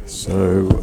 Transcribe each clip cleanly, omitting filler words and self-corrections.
So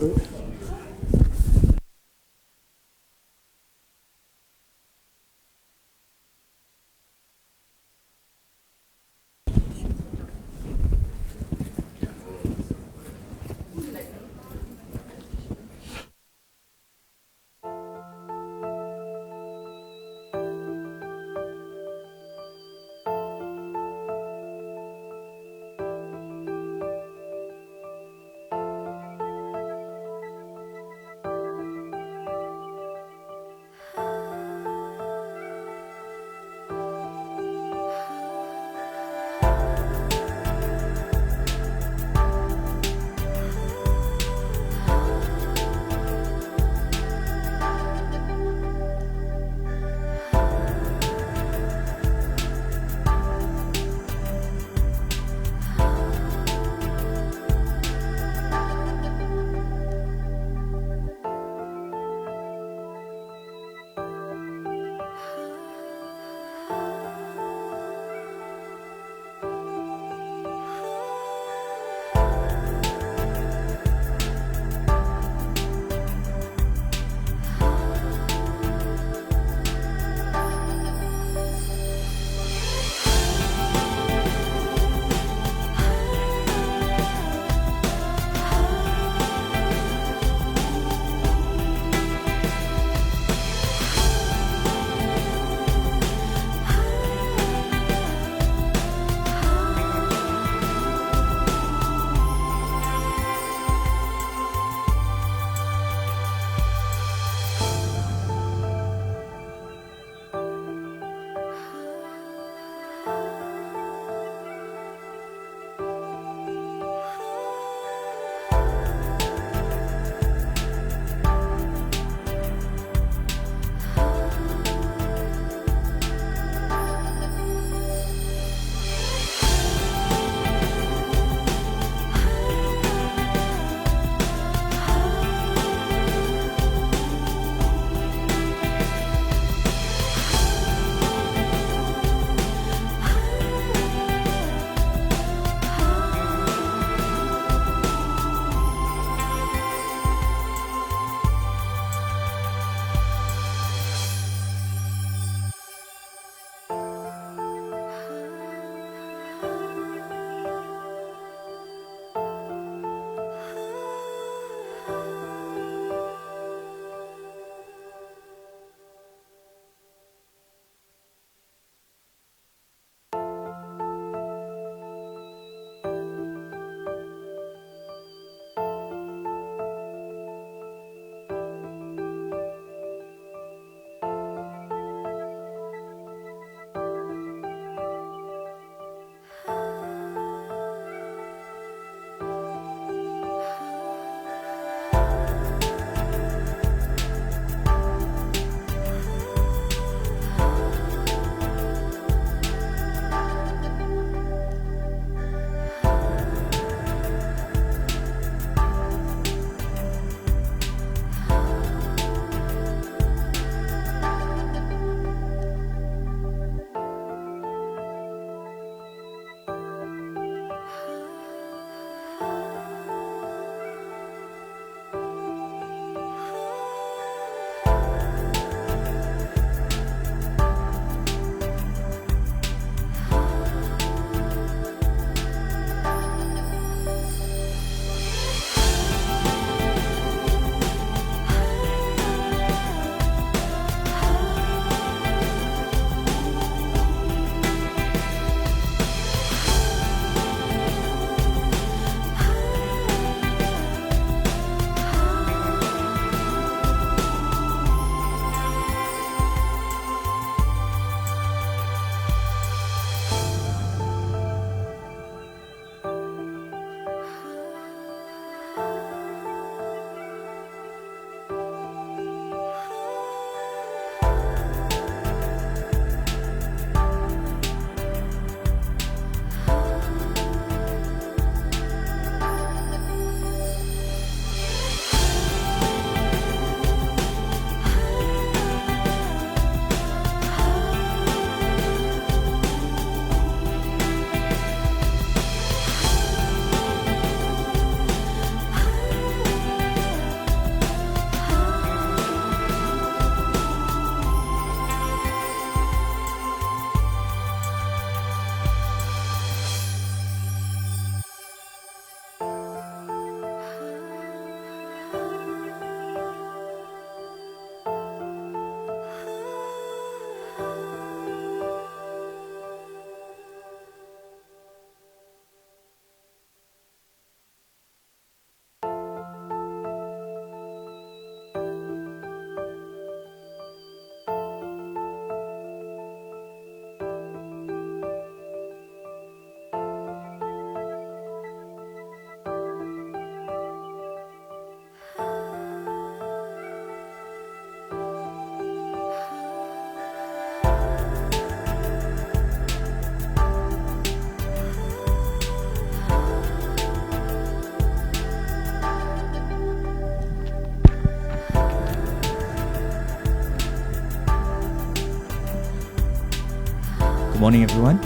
morning, everyone.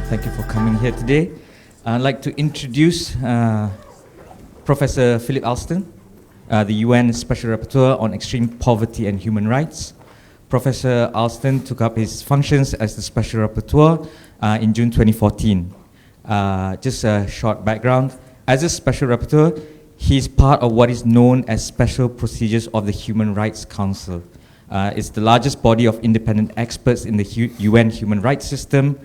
Thank you for coming here today. I'd like to introduce Professor Philip Alston, the UN Special Rapporteur on Extreme Poverty and Human Rights. Professor Alston took up his functions as the Special Rapporteur in June 2014. Just a short background. As a Special Rapporteur, he is part of what is known as Special Procedures of the Human Rights Council. It's the largest body of independent experts in the UN human rights system.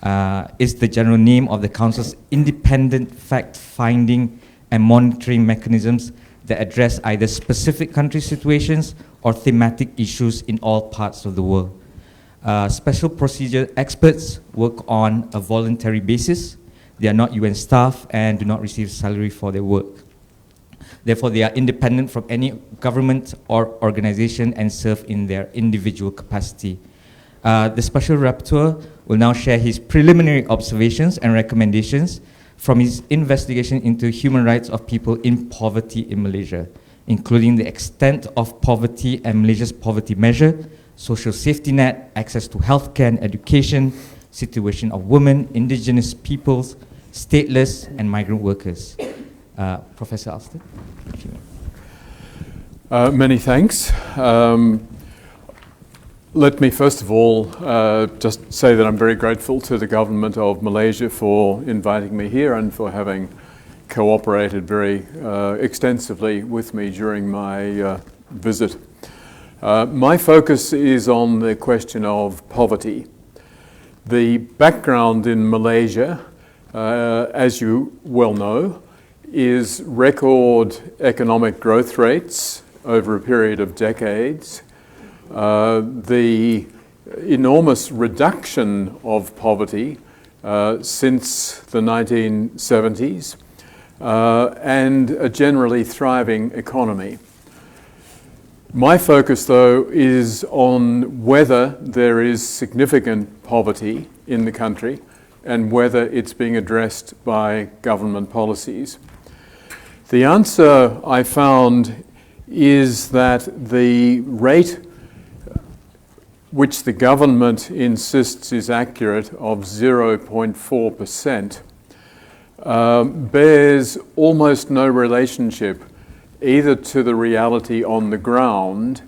It's the general name of the Council's independent fact-finding and monitoring mechanisms that address either specific country situations or thematic issues in all parts of the world. Special procedure experts work on a voluntary basis. They are not UN staff and do not receive salary for their work. Therefore, they are independent from any government or organization and serve in their individual capacity. The Special Rapporteur will now share his preliminary observations and recommendations from his investigation into human rights of people in poverty in Malaysia, including the extent of poverty and Malaysia's poverty measure, social safety net, access to healthcare and education, situation of women, indigenous peoples, stateless, and migrant workers. Professor Alston. Thank you. Many thanks. Let me first of all just say that I'm very grateful to the government of Malaysia for inviting me here and for having cooperated very extensively with me during my visit. My focus is on the question of poverty. The background in Malaysia, as you well know, is record economic growth rates over a period of decades, the enormous reduction of poverty since the 1970s, and a generally thriving economy. My focus, though, is on whether there is significant poverty in the country and whether it's being addressed by government policies. The answer I found is that the rate which the government insists is accurate of 0.4% bears almost no relationship either to the reality on the ground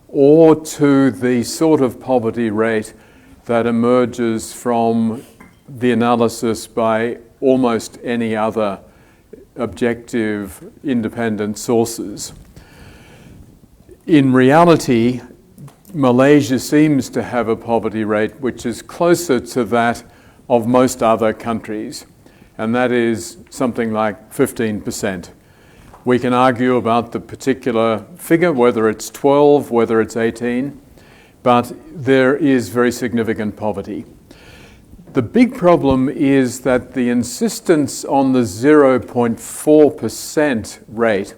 or to the sort of poverty rate that emerges from the analysis by almost any other objective, independent sources. In reality, Malaysia seems to have a poverty rate which is closer to that of most other countries, and that is something like 15%. We can argue about the particular figure, whether it's 12, whether it's 18, but there is very significant poverty. The big problem is that the insistence on the 0.4% rate,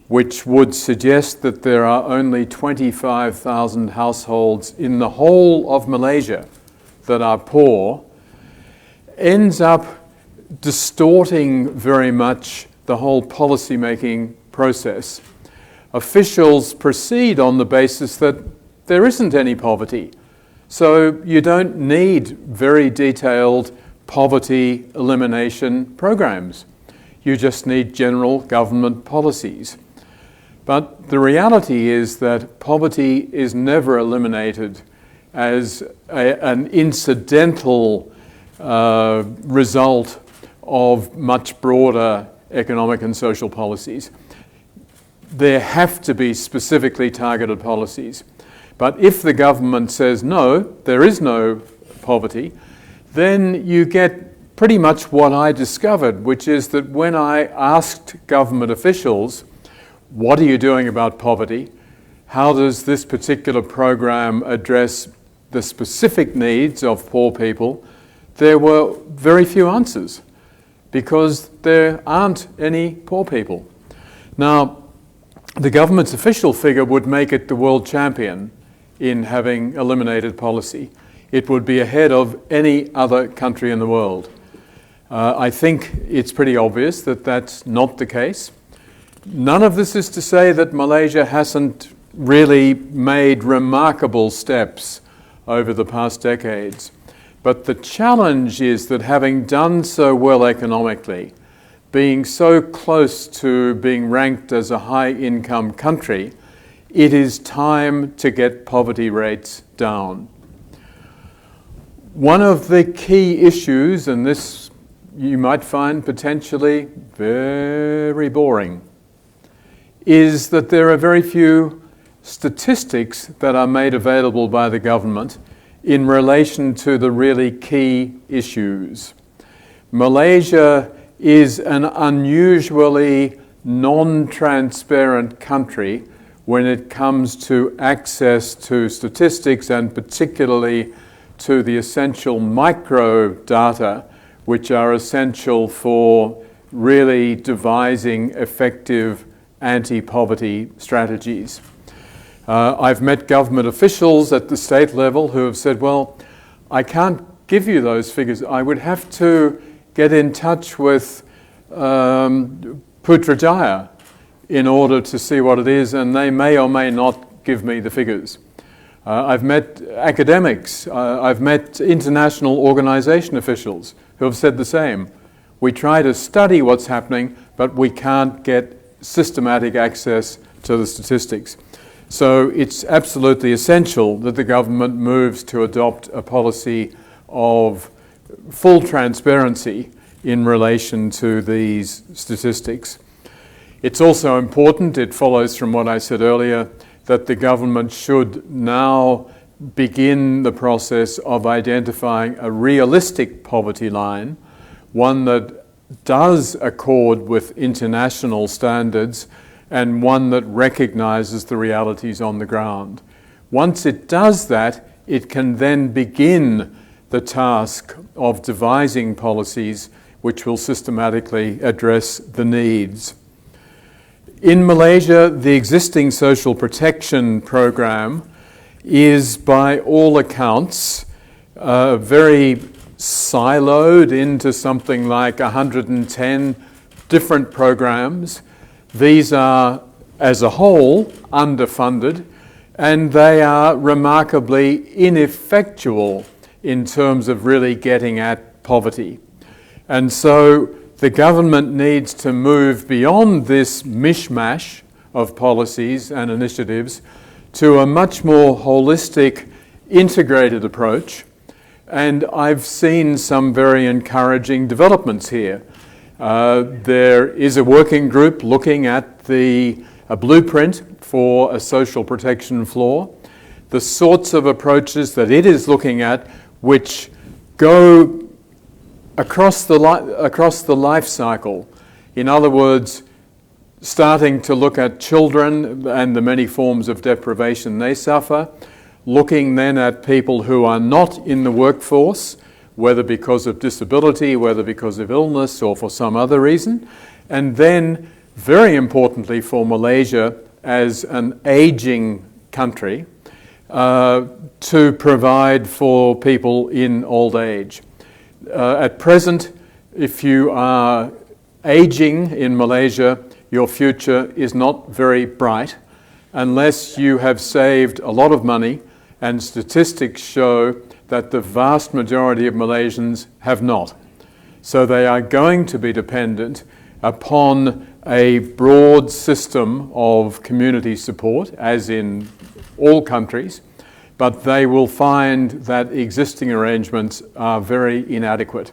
which would suggest that there are only 25,000 households in the whole of Malaysia that are poor, ends up distorting very much the whole policy-making process. Officials proceed on the basis that there isn't any poverty. So you don't need very detailed poverty elimination programs. You just need general government policies. But the reality is that poverty is never eliminated as an incidental result of much broader economic and social policies. There have to be specifically targeted policies. But if the government says, no, there is no poverty, then you get pretty much what I discovered, which is that when I asked government officials, what are you doing about poverty? How does this particular program address the specific needs of poor people? There were very few answers because there aren't any poor people. Now, the government's official figure would make it the world champion in having eliminated poverty. It would be ahead of any other country in the world. I think it's pretty obvious that that's not the case. None of this is to say that Malaysia hasn't really made remarkable steps over the past decades. But the challenge is that having done so well economically, being so close to being ranked as a high-income country, it is time to get poverty rates down. One of the key issues, and this you might find potentially very boring, is that there are very few statistics that are made available by the government in relation to the really key issues. Malaysia is an unusually non-transparent country when it comes to access to statistics, and particularly to the essential micro data which are essential for really devising effective anti-poverty strategies. I've met government officials at the state level who have said, well, I can't give you those figures. I would have to get in touch with Putrajaya in order to see what it is, and they may or may not give me the figures. I've met academics, I've met international organisation officials who have said the same. We try to study what's happening, but we can't get systematic access to the statistics. So it's absolutely essential that the government moves to adopt a policy of full transparency in relation to these statistics. It's also important, it follows from what I said earlier, that the government should now begin the process of identifying a realistic poverty line, one that does accord with international standards and one that recognises the realities on the ground. Once it does that, it can then begin the task of devising policies which will systematically address the needs. In Malaysia, the existing social protection program is, by all accounts, very siloed into something like 110 different programs. These are, as a whole, underfunded, and they are remarkably ineffectual in terms of really getting at poverty. And so the government needs to move beyond this mishmash of policies and initiatives to a much more holistic, integrated approach. And I've seen some very encouraging developments here. There is a working group looking at a blueprint for a social protection floor. The sorts of approaches that it is looking at which go across the life cycle. In other words, starting to look at children and the many forms of deprivation they suffer, looking then at people who are not in the workforce, whether because of disability, whether because of illness or for some other reason, and then, very importantly for Malaysia as an ageing country, to provide for people in old age. At present, if you are ageing in Malaysia, your future is not very bright unless you have saved a lot of money, and statistics show that the vast majority of Malaysians have not. So they are going to be dependent upon a broad system of community support, as in all countries, but they will find that existing arrangements are very inadequate.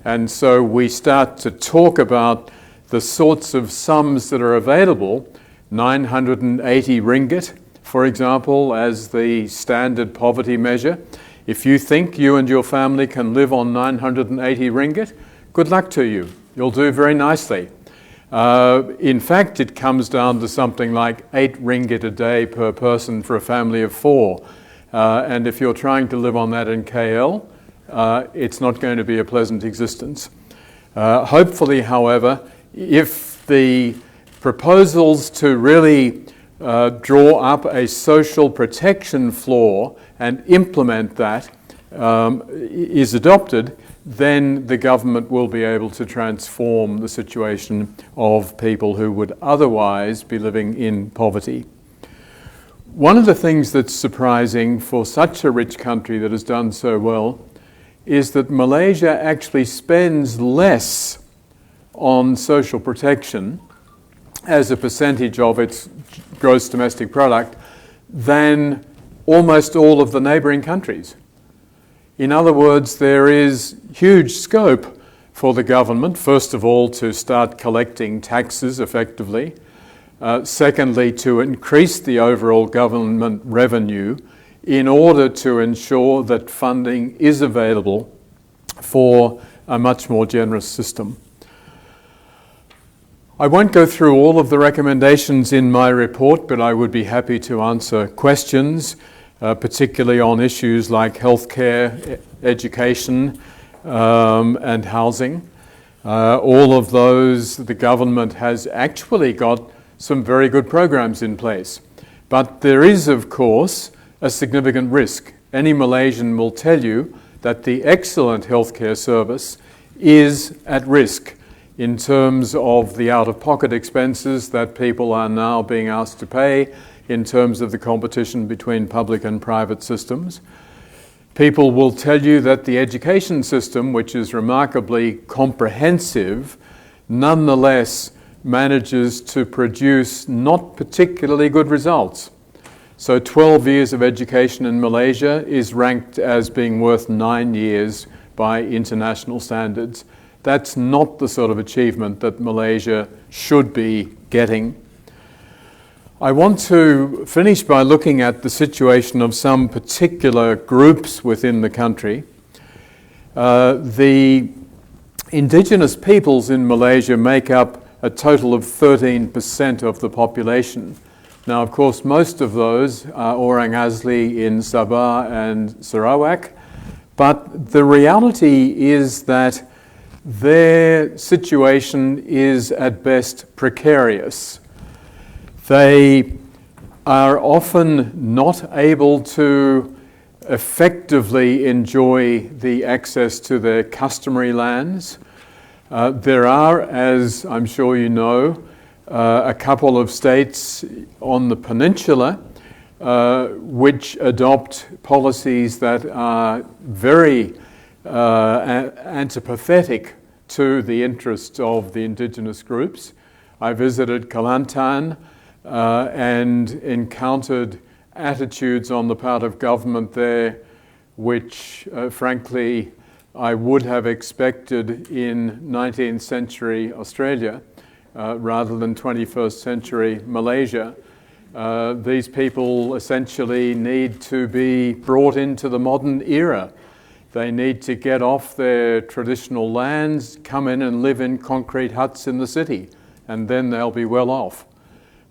And so we start to talk about the sorts of sums that are available, 980 ringgit, for example, as the standard poverty measure. If you think you and your family can live on 980 ringgit, good luck to you. You'll do very nicely. In fact, it comes down to something like 8 ringgit a day per person for a family of 4. And if you're trying to live on that in KL, it's not going to be a pleasant existence. Hopefully, however, if the proposals to really draw up a social protection floor and implement that is adopted, then the government will be able to transform the situation of people who would otherwise be living in poverty. One of the things that's surprising for such a rich country that has done so well is that Malaysia actually spends less on social protection as a percentage of its gross domestic product than almost all of the neighbouring countries. In other words, there is huge scope for the government, first of all, to start collecting taxes effectively, secondly, to increase the overall government revenue in order to ensure that funding is available for a much more generous system. I won't go through all of the recommendations in my report, but I would be happy to answer questions, particularly on issues like healthcare, education, and housing. All of those, the government has actually got some very good programs in place. But there is, of course, a significant risk. Any Malaysian will tell you that the excellent healthcare service is at risk in terms of the out-of-pocket expenses that people are now being asked to pay in terms of the competition between public and private systems. People will tell you that the education system, which is remarkably comprehensive, nonetheless manages to produce not particularly good results. So 12 years of education in Malaysia is ranked as being worth 9 years by international standards. That's not the sort of achievement that Malaysia should be getting. I want to finish by looking at the situation of some particular groups within the country. The indigenous peoples in Malaysia make up a total of 13% of the population. Now, of course, most of those are Orang Asli in Sabah and Sarawak, but the reality is that their situation is at best precarious. They are often not able to effectively enjoy the access to their customary lands. There are, as I'm sure you know, a couple of states on the peninsula which adopt policies that are very antipathetic to the interests of the indigenous groups. I visited Kelantan and encountered attitudes on the part of government there which, frankly, I would have expected in 19th century Australia rather than 21st century Malaysia. These people essentially need to be brought into the modern era. They need to get off their traditional lands, come in and live in concrete huts in the city, and then they'll be well off.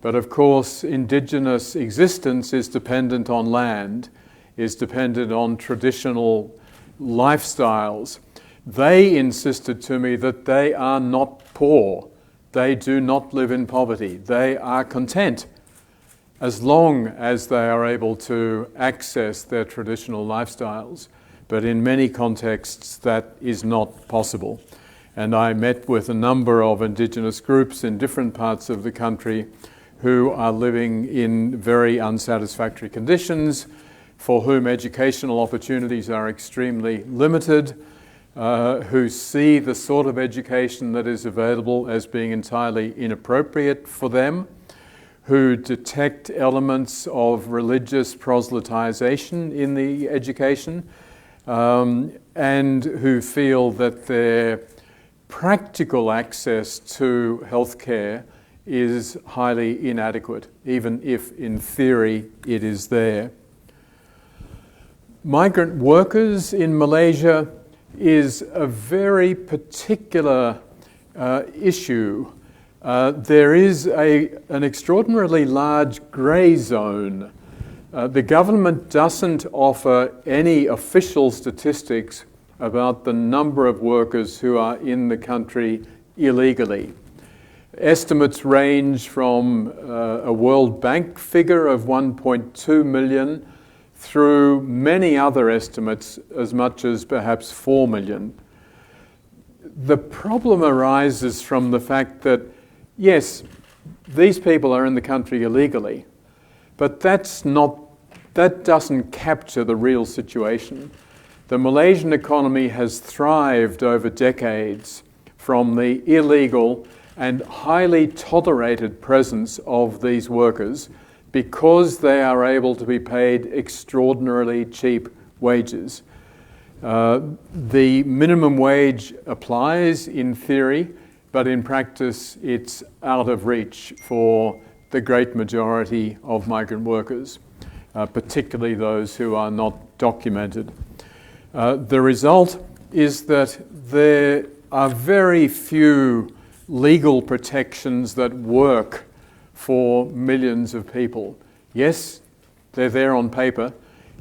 But of course, indigenous existence is dependent on land, is dependent on traditional lifestyles. They insisted to me that they are not poor. They do not live in poverty. They are content as long as they are able to access their traditional lifestyles. But in many contexts, that is not possible. And I met with a number of indigenous groups in different parts of the country who are living in very unsatisfactory conditions, for whom educational opportunities are extremely limited, who see the sort of education that is available as being entirely inappropriate for them, who detect elements of religious proselytization in the education, and who feel that their practical access to healthcare is highly inadequate, even if in theory it is there. Migrant workers in Malaysia is a very particular issue. There is an extraordinarily large grey zone. The government doesn't offer any official statistics about the number of workers who are in the country illegally. Estimates range from a World Bank figure of 1.2 million through many other estimates as much as perhaps 4 million. The problem arises from the fact that, yes, these people are in the country illegally, but that doesn't capture the real situation. The Malaysian economy has thrived over decades from the illegal and highly tolerated presence of these workers because they are able to be paid extraordinarily cheap wages. The minimum wage applies in theory, but in practice it's out of reach for the great majority of migrant workers, particularly those who are not documented. The result is that there are very few legal protections that work for millions of people. Yes, they're there on paper.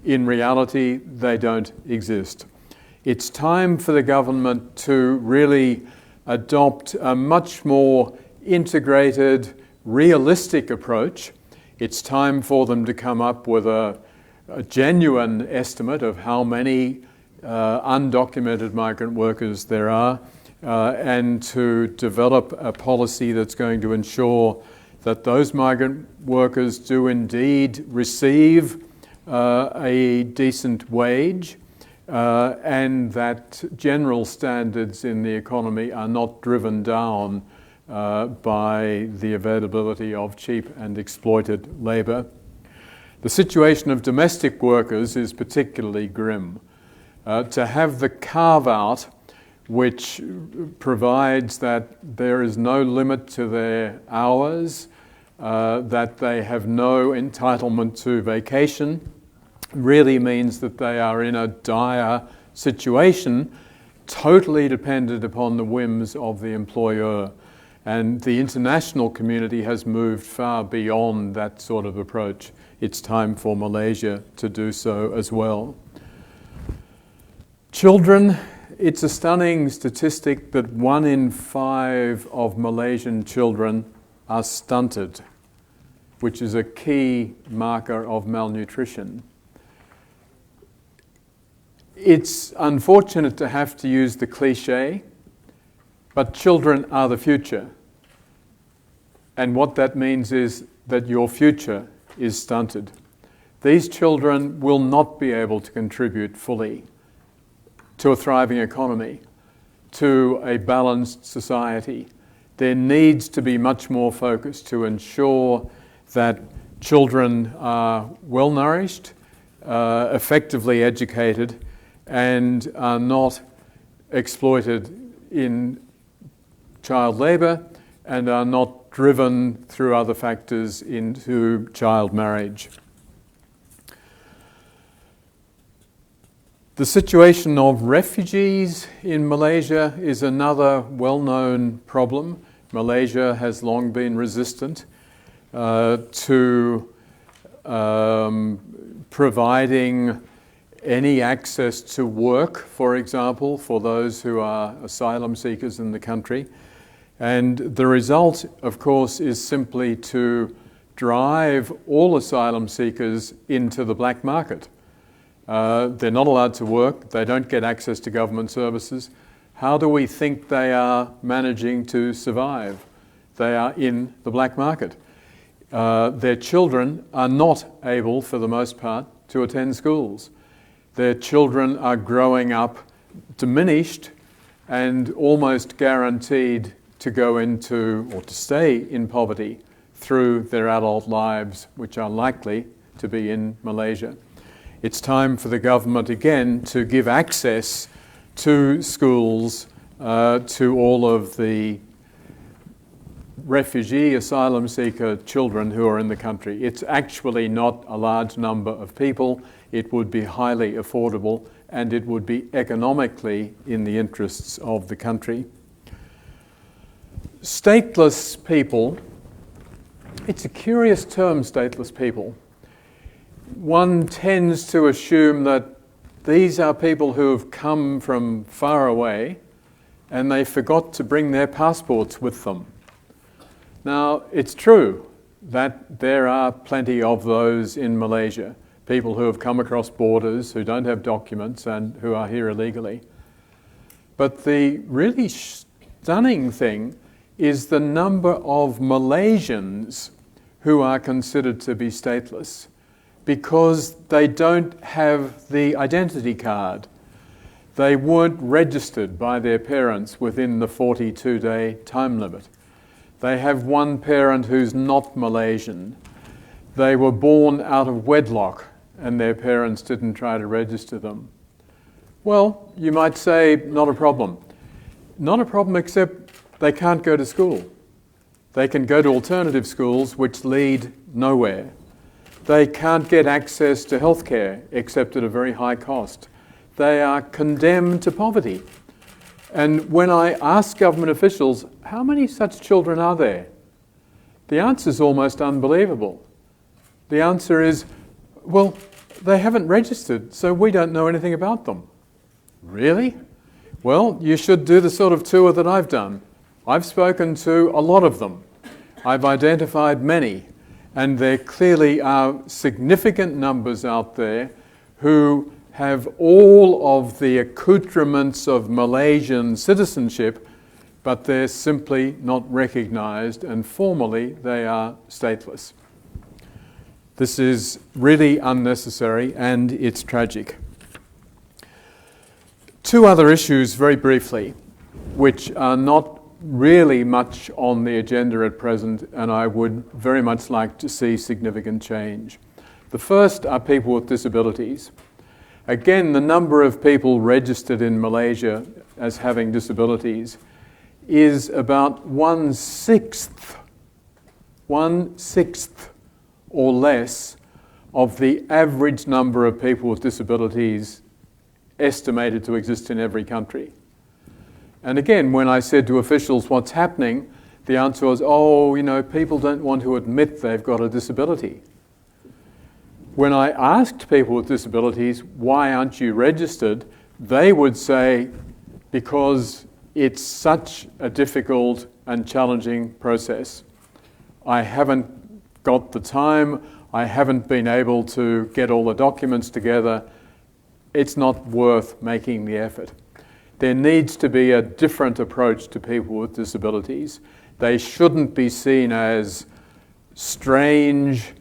In reality, they don't exist. It's time for the government to really adopt a much more integrated, realistic approach. It's time for them to come up with a genuine estimate of how many undocumented migrant workers there are, and to develop a policy that's going to ensure that those migrant workers do indeed receive a decent wage, and that general standards in the economy are not driven down by the availability of cheap and exploited labour. The situation of domestic workers is particularly grim. To have the carve-out which provides that there is no limit to their hours, that they have no entitlement to vacation, really means that they are in a dire situation, totally dependent upon the whims of the employer. And the international community has moved far beyond that sort of approach. It's time for Malaysia to do so as well. Children, it's a stunning statistic that 1 in 5 of Malaysian children are stunted, which is a key marker of malnutrition. It's unfortunate to have to use the cliche, but children are the future. And what that means is that your future is stunted. These children will not be able to contribute fully to a thriving economy, to a balanced society. There needs to be much more focus to ensure that children are well nourished, effectively educated, and are not exploited in child labour and are not driven through other factors into child marriage. The situation of refugees in Malaysia is another well-known problem. Malaysia has long been resistant to providing any access to work, for example, for those who are asylum seekers in the country. And the result, of course, is simply to drive all asylum seekers into the black market. They're not allowed to work. They don't get access to government services. How do we think they are managing to survive? They are in the black market. Their children are not able, for the most part, to attend schools. Their children are growing up diminished and almost guaranteed to go into or to stay in poverty through their adult lives, which are likely to be in Malaysia. It's time for the government again to give access to schools to all of the refugee asylum seeker children who are in the country. It's actually not a large number of people. It would be highly affordable and it would be economically in the interests of the country. Stateless people, it's a curious term, stateless people. One tends to assume that these are people who have come from far away and they forgot to bring their passports with them. Now, it's true that there are plenty of those in Malaysia, people who have come across borders, who don't have documents and who are here illegally. But the really stunning thing is the number of Malaysians who are considered to be stateless because they don't have the identity card. They weren't registered by their parents within the 42-day time limit. They have one parent who's not Malaysian. They were born out of wedlock and their parents didn't try to register them. Well, you might say, not a problem. Not a problem except they can't go to school. They can go to alternative schools which lead nowhere. They can't get access to healthcare except at a very high cost. They are condemned to poverty. And when I ask government officials, how many such children are there? The answer is almost unbelievable. The answer is, well, they haven't registered, so we don't know anything about them. Really? Well, you should do the sort of tour that I've done. I've spoken to a lot of them. I've identified many, and there clearly are significant numbers out there who have all of the accoutrements of Malaysian citizenship, but they're simply not recognised, and formally they are stateless. This is really unnecessary and it's tragic. Two other issues, very briefly, which are not really much on the agenda at present, and I would very much like to see significant change. The first are people with disabilities. Again, the number of people registered in Malaysia as having disabilities is about 1/6 or less of the average number of people with disabilities estimated to exist in every country. And again, when I said to officials what's happening, the answer was, people don't want to admit they've got a disability. When I asked people with disabilities, why aren't you registered? They would say, because it's such a difficult and challenging process. I haven't got the time, I haven't been able to get all the documents together. It's not worth making the effort. There needs to be a different approach to people with disabilities. They shouldn't be seen as strange,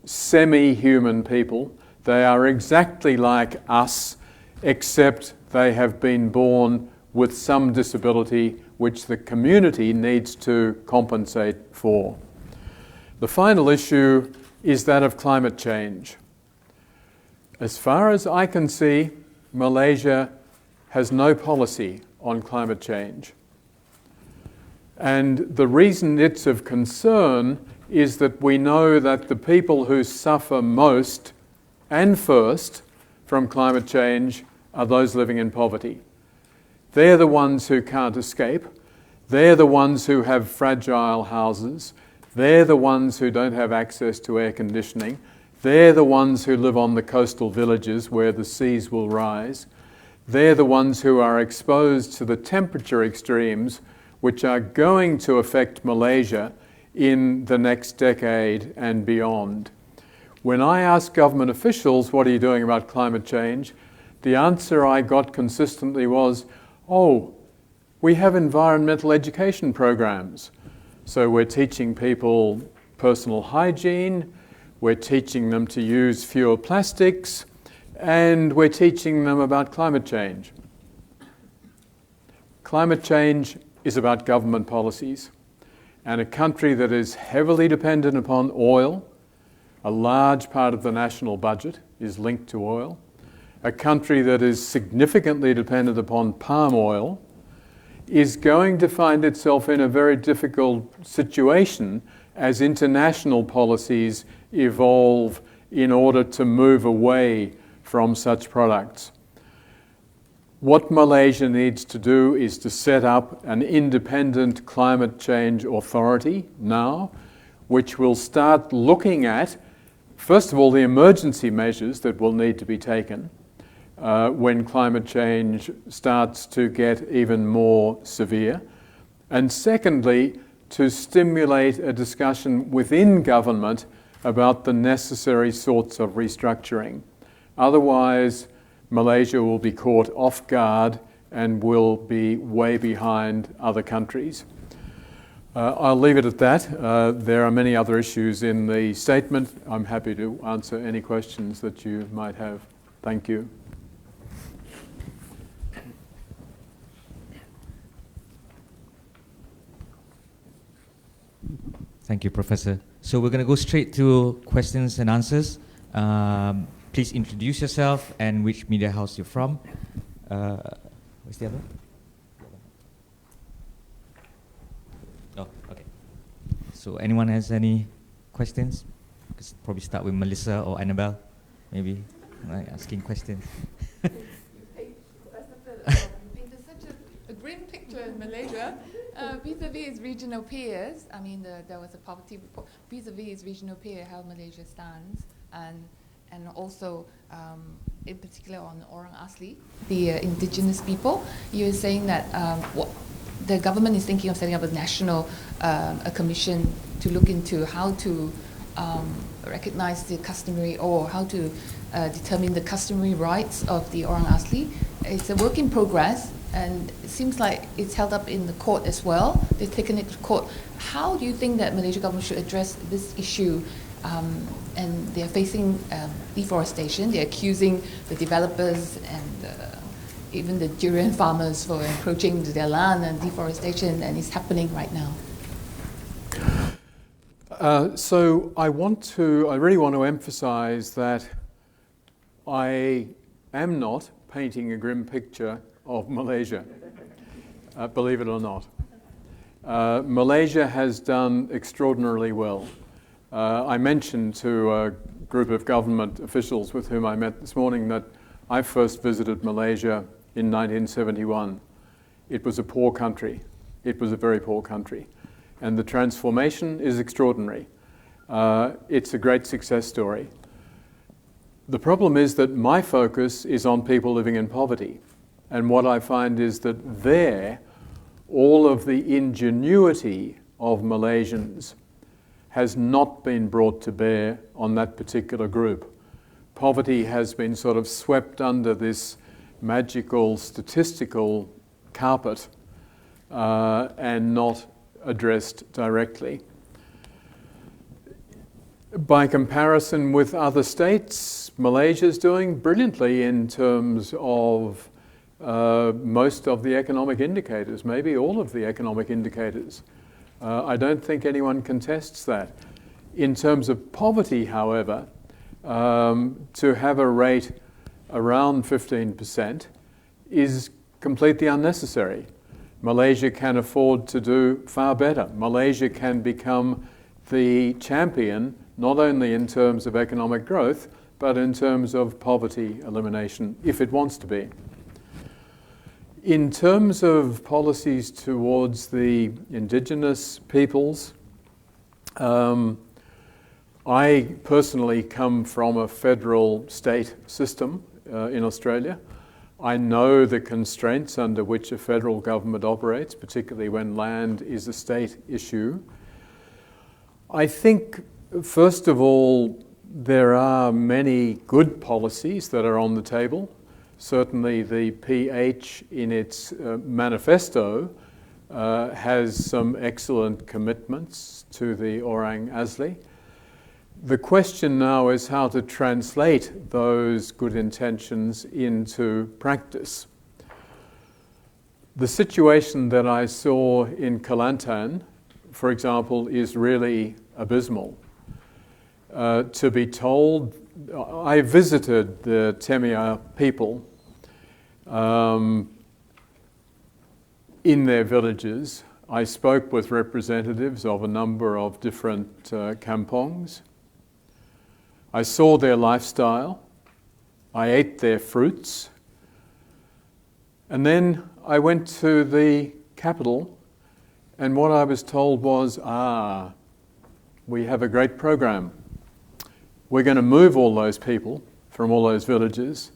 semi-human people. They are exactly like us, except they have been born with some disability which the community needs to compensate for. The final issue is that of climate change. As far as I can see, Malaysia has no policy on climate change. And the reason it's of concern is that we know that the people who suffer most and first from climate change are those living in poverty. They're the ones who can't escape. They're the ones who have fragile houses. They're the ones who don't have access to air conditioning. They're the ones who live on the coastal villages where the seas will rise. They're the ones who are exposed to the temperature extremes which are going to affect Malaysia in the next decade and beyond. When I asked government officials, what are you doing about climate change? The answer I got consistently was, we have environmental education programs. So we're teaching people personal hygiene, we're teaching them to use fewer plastics, and we're teaching them about climate change. Climate change is about government policies. And a country that is heavily dependent upon oil, a large part of the national budget is linked to oil, a country that is significantly dependent upon palm oil, is going to find itself in a very difficult situation as international policies evolve in order to move away from such products. What Malaysia needs to do is to set up an independent climate change authority now, which will start looking at, first of all, the emergency measures that will need to be taken when climate change starts to get even more severe. And secondly, to stimulate a discussion within government about the necessary sorts of restructuring. Otherwise, Malaysia will be caught off guard and will be way behind other countries. I'll leave it at that. There are many other issues in the statement. I'm happy to answer any questions that you might have. Thank you. Thank you, Professor. So we're going to go straight to questions and answers. Please introduce yourself and which media house you're from. What's the other? Oh, okay. So anyone has any questions? Probably start with Melissa or Annabelle, maybe, asking questions. Painted such a grim picture in Malaysia vis-a-vis its regional peers. I mean, there was a poverty report vis-a-vis its regional peer, how Malaysia stands, and also in particular on Orang Asli, the indigenous people. You're saying that the government is thinking of setting up a national a commission to look into how to recognize the customary, or how to determine the customary rights of the Orang Asli. It's a work in progress, and it seems like it's held up in the court as well. They've taken it to court. How do you think that Malaysia government should address this issue? And they're facing deforestation. They're accusing the developers and even the durian farmers for encroaching into their land and deforestation, and it's happening right now. So I really want to emphasize that I am not painting a grim picture of Malaysia, believe it or not. Malaysia has done extraordinarily well. I mentioned to a group of government officials with whom I met this morning that I first visited Malaysia in 1971. It was a poor country. It was a very poor country. And the transformation is extraordinary. It's a great success story. The problem is that my focus is on people living in poverty. And what I find is that there, all of the ingenuity of Malaysians has not been brought to bear on that particular group. Poverty has been sort of swept under this magical statistical carpet and not addressed directly. By comparison with other states, Malaysia is doing brilliantly in terms of most of the economic indicators, maybe all of the economic indicators. I don't think anyone contests that. In terms of poverty, however, to have a rate around 15% is completely unnecessary. Malaysia can afford to do far better. Malaysia can become the champion, not only in terms of economic growth, but in terms of poverty elimination, if it wants to be. In terms of policies towards the indigenous peoples, I personally come from a federal state system in Australia. I know the constraints under which a federal government operates, particularly when land is a state issue. I think, first of all, there are many good policies that are on the table. Certainly the PH in its manifesto has some excellent commitments to the Orang Asli. The question now is how to translate those good intentions into practice. The situation that I saw in Kelantan, for example, is really abysmal. To be told, I visited the Temia people in their villages. I spoke with representatives of a number of different kampongs. I saw their lifestyle. I ate their fruits. And then I went to the capital, and what I was told was, we have a great program. We're going to move all those people from all those villages,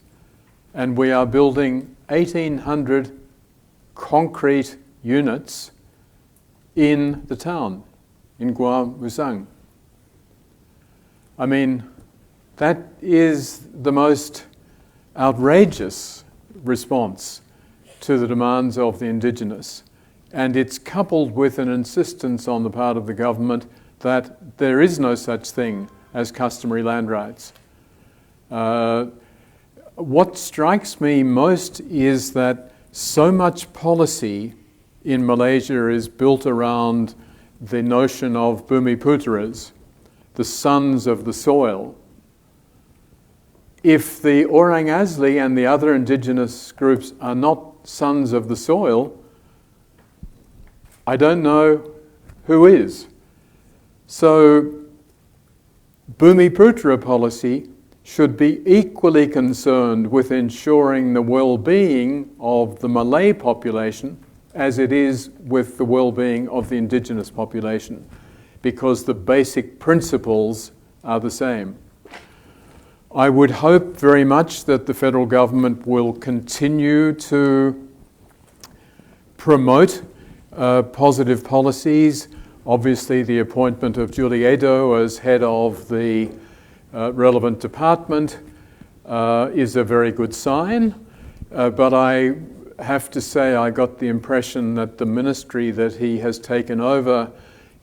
and we are building 1,800 concrete units in the town, in Gua Musang. I mean, that is the most outrageous response to the demands of the indigenous. And it's coupled with an insistence on the part of the government that there is no such thing as customary land rights. What strikes me most is that so much policy in Malaysia is built around the notion of Bumiputaras, the sons of the soil. If the Orang Asli and the other indigenous groups are not sons of the soil, I don't know who is. So Bumiputera policy should be equally concerned with ensuring the well-being of the Malay population as it is with the well-being of the indigenous population, because the basic principles are the same. I would hope very much that the federal government will continue to promote positive policies. Obviously, the appointment of Julie Edo as head of the relevant department is a very good sign, but I have to say I got the impression that the ministry that he has taken over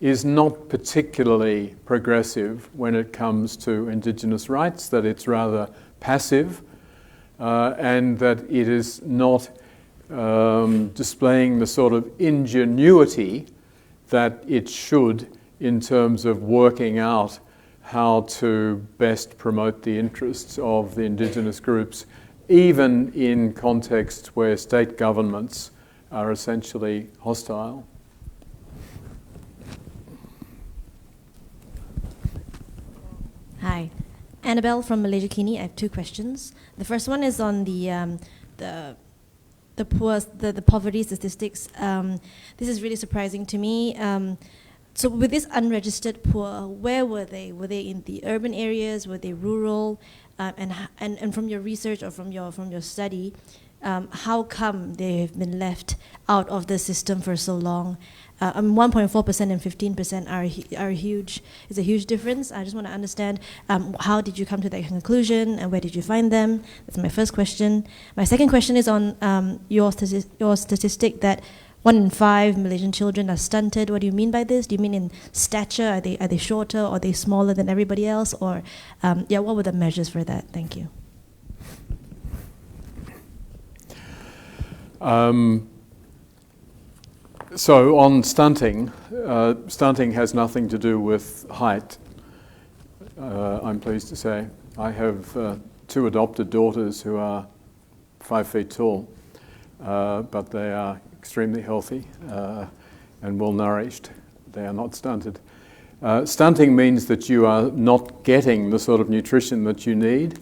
is not particularly progressive when it comes to Indigenous rights, that it's rather passive, and that it is not displaying the sort of ingenuity that it should in terms of working out how to best promote the interests of the Indigenous groups, even in contexts where state governments are essentially hostile. Hi, Annabelle from Malaysia Kini. I have two questions. The first one is on the poverty statistics. This is really surprising to me. So with this unregistered poor, where were they? Were they in the urban areas? Were they rural? And from your research or from your study, how come they have been left out of the system for so long? 1.4% and 15% are huge. It's a huge difference. I just want to understand how did you come to that conclusion and where did you find them? That's my first question. My second question is on your statistic that 1 in 5 Malaysian children are stunted. What do you mean by this? Do you mean in stature? Are they shorter? Or are they smaller than everybody else? Or what were the measures for that? Thank you. So on stunting, stunting has nothing to do with height, I'm pleased to say. I have 2 adopted daughters who are 5 feet tall, but they are extremely healthy and well nourished. They are not stunted. Stunting means that you are not getting the sort of nutrition that you need.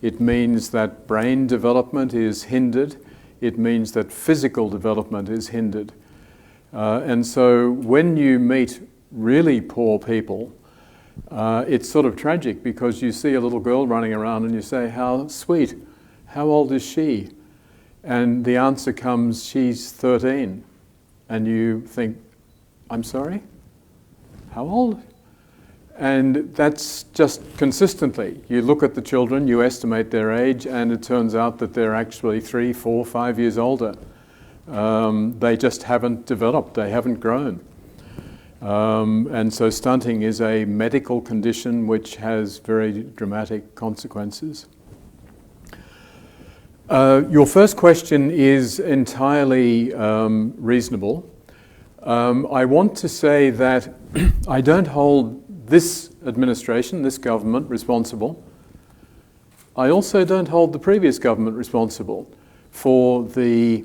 It means that brain development is hindered. It means that physical development is hindered. And so when you meet really poor people, it's sort of tragic because you see a little girl running around and you say, how sweet, how old is she? And the answer comes, she's 13. And you think, I'm sorry? How old? And that's just consistently. You look at the children, you estimate their age, and it turns out that they're actually 3, 4, 5 years older. They just haven't developed, they haven't grown. And so stunting is a medical condition which has very dramatic consequences. Your first question is entirely reasonable. I want to say that I don't hold this administration, this government, responsible. I also don't hold the previous government responsible for the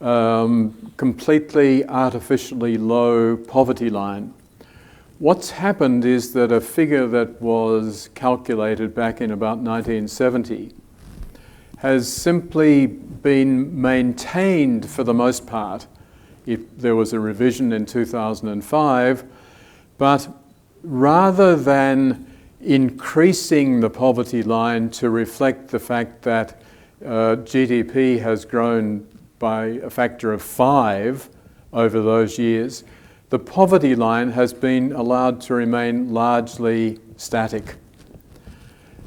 completely artificially low poverty line. What's happened is that a figure that was calculated back in about 1970 has simply been maintained for the most part. There was a revision in 2005, but rather than increasing the poverty line to reflect the fact that GDP has grown by a factor of 5 over those years, the poverty line has been allowed to remain largely static.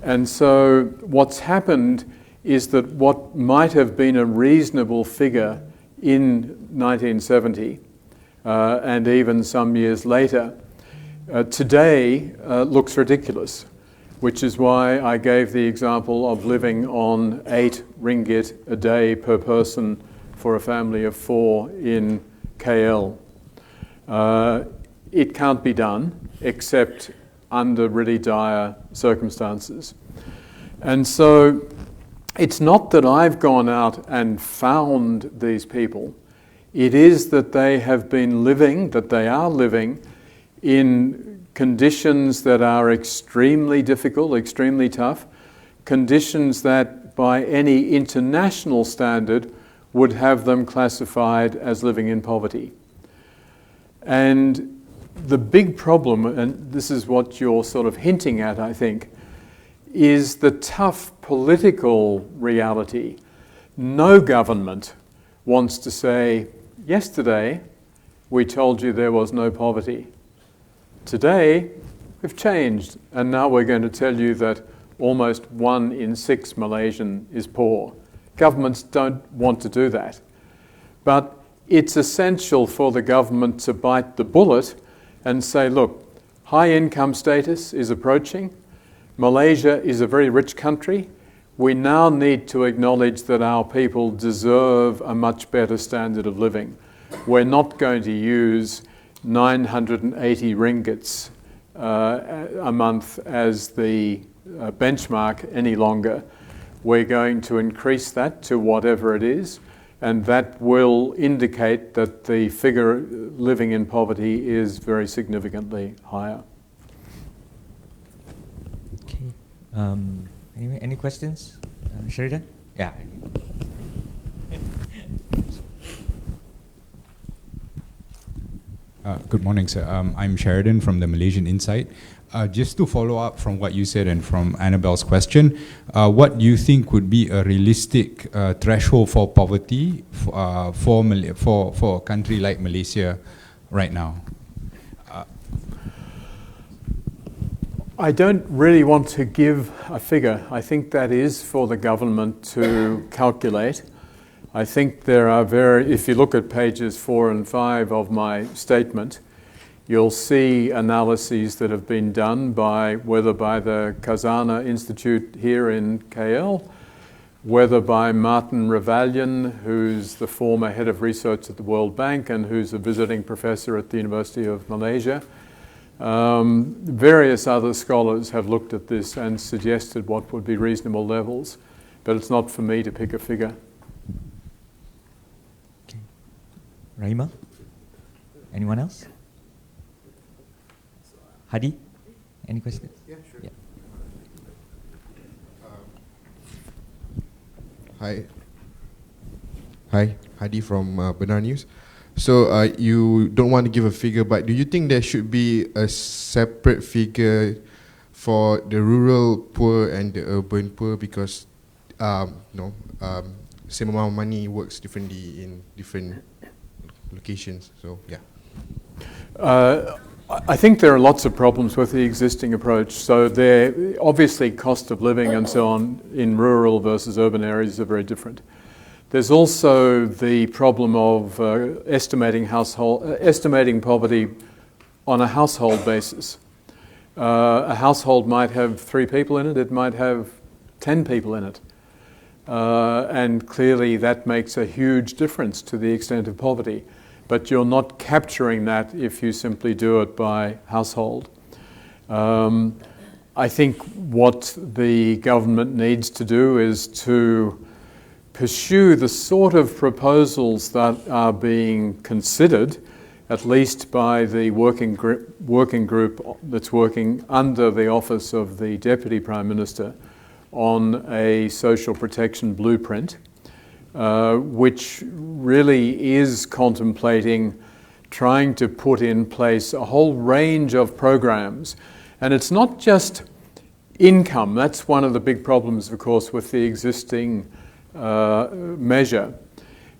And so what's happened is that what might have been a reasonable figure in 1970 and even some years later, today looks ridiculous, which is why I gave the example of living on 8 ringgit a day per person for a family of 4 in KL. it can't be done except under really dire circumstances. And so it's not that I've gone out and found these people. It is that they have been living, that they are living in conditions that are extremely difficult, extremely tough, conditions that by any international standard would have them classified as living in poverty. And the big problem, and this is what you're sort of hinting at, I think, is the tough political reality. No government wants to say, yesterday we told you there was no poverty. Today we've changed, and now we're going to tell you that almost 1 in 6 Malaysian is poor. Governments don't want to do that. But it's essential for the government to bite the bullet and say, look, high income status is approaching. Malaysia is a very rich country. We now need to acknowledge that our people deserve a much better standard of living. We're not going to use 980 ringgits a month as the benchmark any longer. We're going to increase that to whatever it is, and that will indicate that the figure living in poverty is very significantly higher. Okay. Any questions? Sheridan? Yeah. Good morning, sir. I'm Sheridan from the Malaysian Insight. Just to follow up from what you said and from Annabelle's question, what do you think would be a realistic threshold for poverty for a country like Malaysia right now? I don't really want to give a figure. I think that is for the government to calculate. I think there are if you look at pages 4 and 5 of my statement, you'll see analyses that have been done whether by the Khazanah Institute here in KL, whether by Martin Revallion, who's the former head of research at the World Bank and who's a visiting professor at the University of Malaysia. Various other scholars have looked at this and suggested what would be reasonable levels, but it's not for me to pick a figure. Okay. Rahima? Anyone else? Hadi? Any questions? Yeah, sure. Yeah. Hi, Hadi from Benar News. So you don't want to give a figure, but do you think there should be a separate figure for the rural poor and the urban poor, because same amount of money works differently in different locations? So yeah. I think there are lots of problems with the existing approach. So there, obviously, cost of living and so on in rural versus urban areas are very different. There's also the problem of estimating poverty on a household basis. A household might have 3 people in it, it might have 10 people in it. And clearly that makes a huge difference to the extent of poverty. But you're not capturing that if you simply do it by household. I think what the government needs to do is to pursue the sort of proposals that are being considered, at least by the working group that's working under the office of the Deputy Prime Minister on a social protection blueprint, which really is contemplating trying to put in place a whole range of programs. And it's not just income. That's one of the big problems, of course, with the existing measure.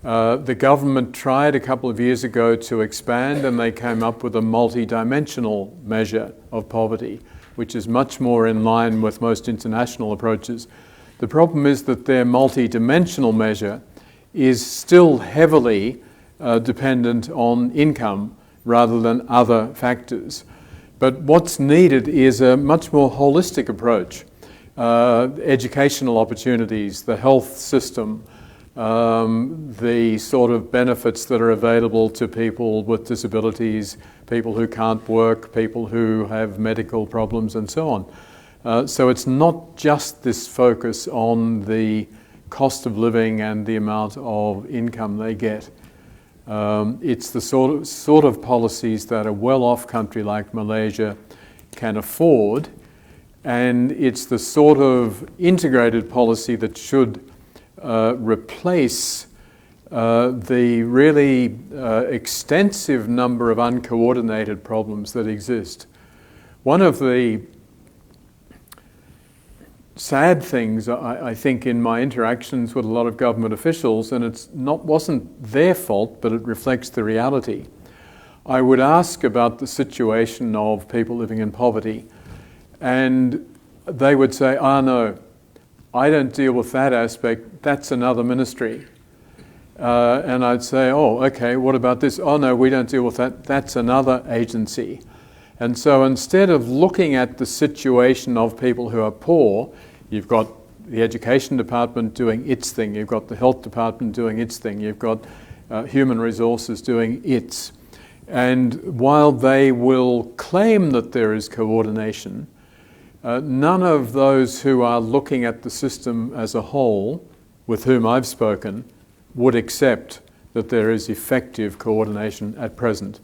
The government tried a couple of years ago to expand, and they came up with a multi-dimensional measure of poverty, which is much more in line with most international approaches. The problem is that their multi-dimensional measure is still heavily dependent on income rather than other factors. But what's needed is a much more holistic approach. Educational opportunities, the health system, the sort of benefits that are available to people with disabilities, people who can't work, people who have medical problems and so on. So it's not just this focus on the cost of living and the amount of income they get. It's the sort of policies that a well-off country like Malaysia can afford, and it's the sort of integrated policy that should replace the really extensive number of uncoordinated problems that exist. One of the sad things, I think, in my interactions with a lot of government officials, and wasn't their fault, but it reflects the reality. I would ask about the situation of people living in poverty, and they would say, no, I don't deal with that aspect, that's another ministry. And I'd say, oh, okay, what about this? Oh, no, we don't deal with that, that's another agency. And so instead of looking at the situation of people who are poor, you've got the education department doing its thing, you've got the health department doing its thing, you've got human resources doing its. And while they will claim that there is coordination, none of those who are looking at the system as a whole, with whom I've spoken, would accept that there is effective coordination at present.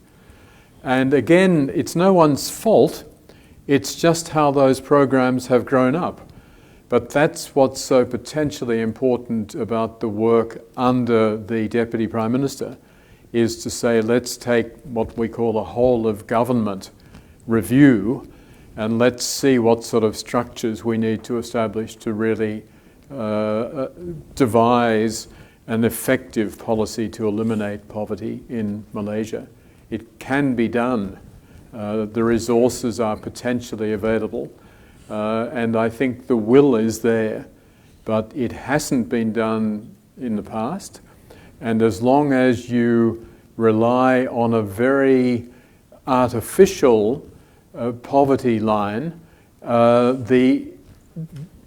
And again, it's no one's fault, it's just how those programs have grown up. But that's what's so potentially important about the work under the Deputy Prime Minister, is to say, let's take what we call a whole of government review, and let's see what sort of structures we need to establish to really devise an effective policy to eliminate poverty in Malaysia. It can be done. The resources are potentially available, and I think the will is there, but it hasn't been done in the past. And as long as you rely on a very artificial poverty line, the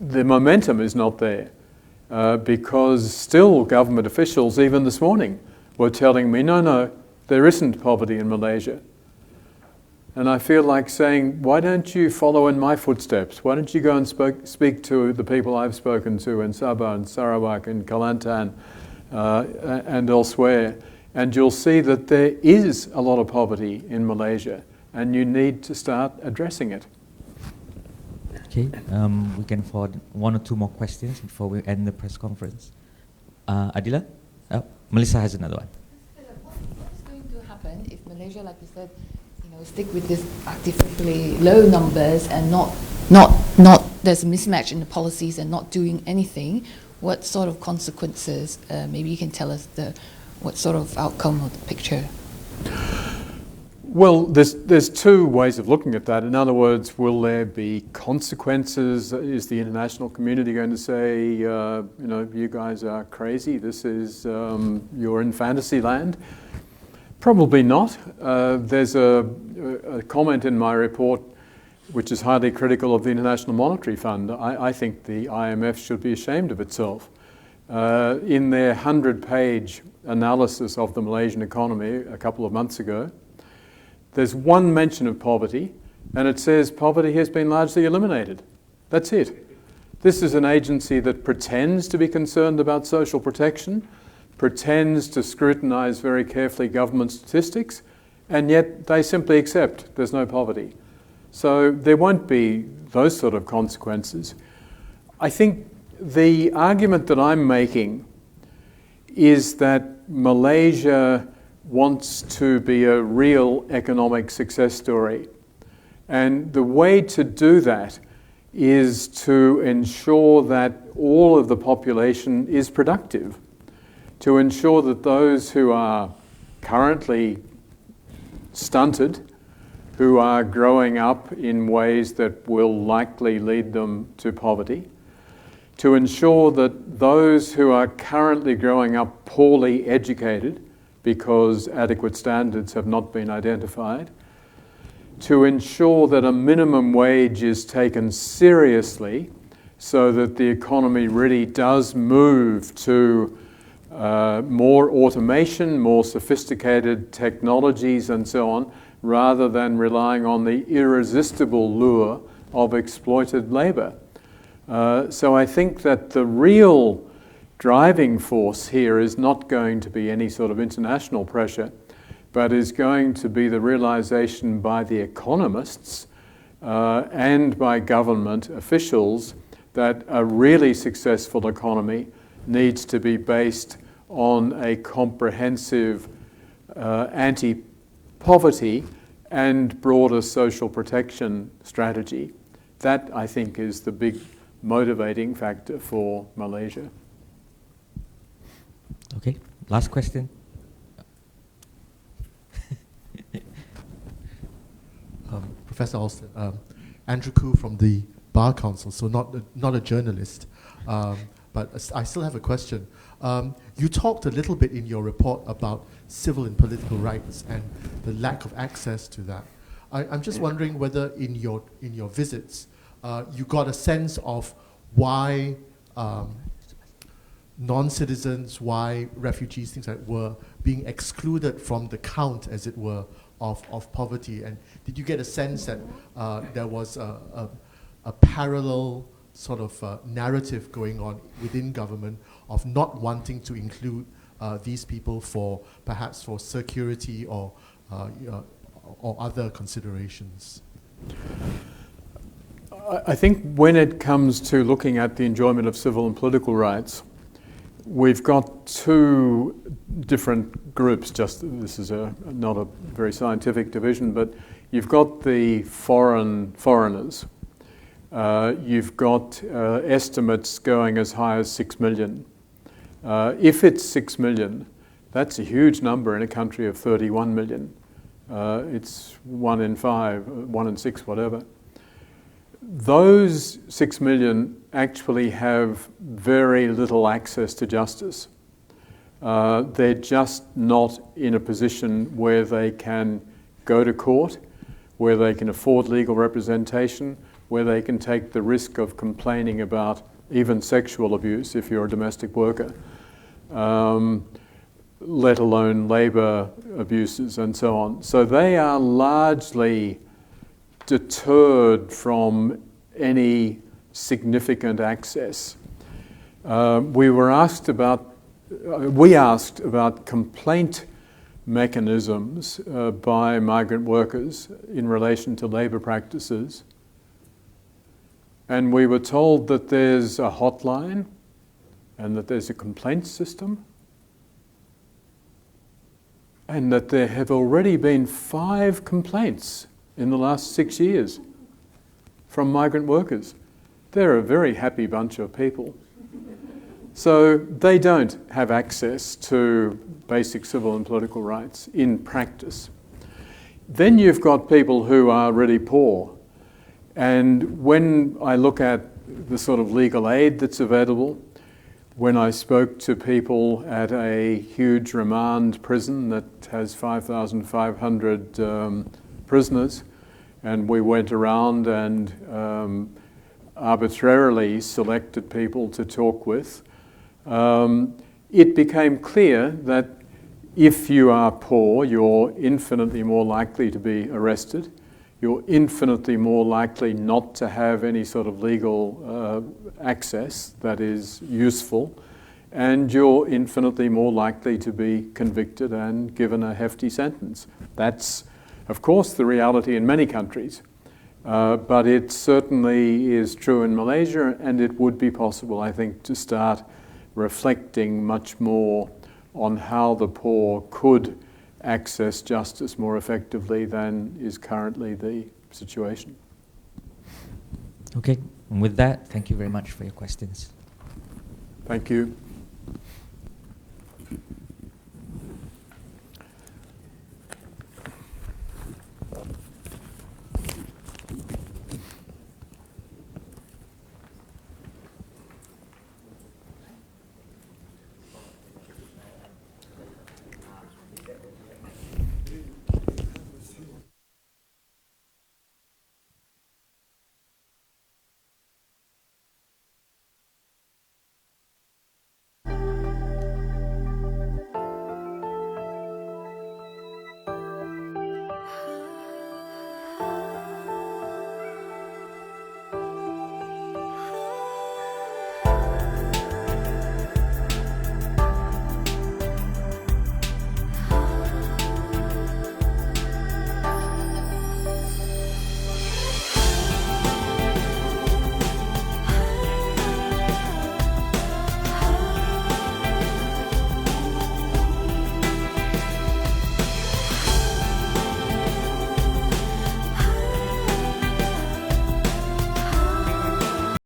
momentum is not there, because still government officials, even this morning, were telling me, no, there isn't poverty in Malaysia. And I feel like saying, why don't you follow in my footsteps? Why don't you go and speak to the people I've spoken to in Sabah and Sarawak and Kelantan and elsewhere, and you'll see that there is a lot of poverty in Malaysia, and you need to start addressing it. Okay, we can afford one or two more questions before we end the press conference. Adila? Melissa has another one. What's going to happen if Malaysia, like you said, stick with this artificially low numbers and not there's a mismatch in the policies and not doing anything? What sort of consequences? Maybe you can tell us what sort of outcome of the picture. Well, there's two ways of looking at that. In other words, will there be consequences? Is the international community going to say, you guys are crazy, this is, you're in fantasy land? Probably not. There's a comment in my report which is highly critical of the International Monetary Fund. I think the IMF should be ashamed of itself. In their 100-page analysis of the Malaysian economy a couple of months ago, there's one mention of poverty, and it says poverty has been largely eliminated. That's it. This is an agency that pretends to be concerned about social protection, pretends to scrutinise very carefully government statistics, and yet they simply accept there's no poverty. So there won't be those sort of consequences. I think the argument that I'm making is that Malaysia wants to be a real economic success story. And the way to do that is to ensure that all of the population is productive, to ensure that those who are currently stunted, who are growing up in ways that will likely lead them to poverty, to ensure that those who are currently growing up poorly educated because adequate standards have not been identified, to ensure that a minimum wage is taken seriously so that the economy really does move to more automation, more sophisticated technologies and so on, rather than relying on the irresistible lure of exploited labour. So I think that the real driving force here is not going to be any sort of international pressure, but is going to be the realization by the economists and by government officials that a really successful economy needs to be based on a comprehensive anti-poverty and broader social protection strategy. That, I think, is the big motivating factor for Malaysia. Okay, last question. Professor Alston, Andrew Koo from the Bar Council, so not a journalist, but I still have a question. You talked a little bit in your report about civil and political rights and the lack of access to that. I'm just wondering whether in your visits you got a sense of why non-citizens, why refugees, things like that, were being excluded from the count, as it were, of poverty. And did you get a sense that there was a parallel sort of narrative going on within government of not wanting to include these people for perhaps for security or other considerations? I think when it comes to looking at the enjoyment of civil and political rights, we've got two different groups. Just this is not a very scientific division, but you've got the foreigners. You've got estimates going as high as 6 million. If it's 6 million, that's a huge number in a country of 31 million. It's 1 in 5, 1 in 6, whatever. Those 6 million actually have very little access to justice. They're just not in a position where they can go to court, where they can afford legal representation, where they can take the risk of complaining about even sexual abuse if you're a domestic worker, let alone labour abuses and so on. So they are largely deterred from any significant access. We asked about complaint mechanisms by migrant workers in relation to labour practices, and we were told that there's a hotline and that there's a complaint system, and that there have already been 5 complaints in the last 6 years from migrant workers. They're a very happy bunch of people. So they don't have access to basic civil and political rights in practice. Then you've got people who are really poor. And when I look at the sort of legal aid that's available, when I spoke to people at a huge remand prison that has 5,500 prisoners, and we went around and arbitrarily selected people to talk with, it became clear that if you are poor, you're infinitely more likely to be arrested. You're infinitely more likely not to have any sort of legal access that is useful, and you're infinitely more likely to be convicted and given a hefty sentence. That's, of course, the reality in many countries, but it certainly is true in Malaysia, and it would be possible, I think, to start reflecting much more on how the poor could access justice more effectively than is currently the situation. Okay, and with that, thank you very much for your questions. Thank you.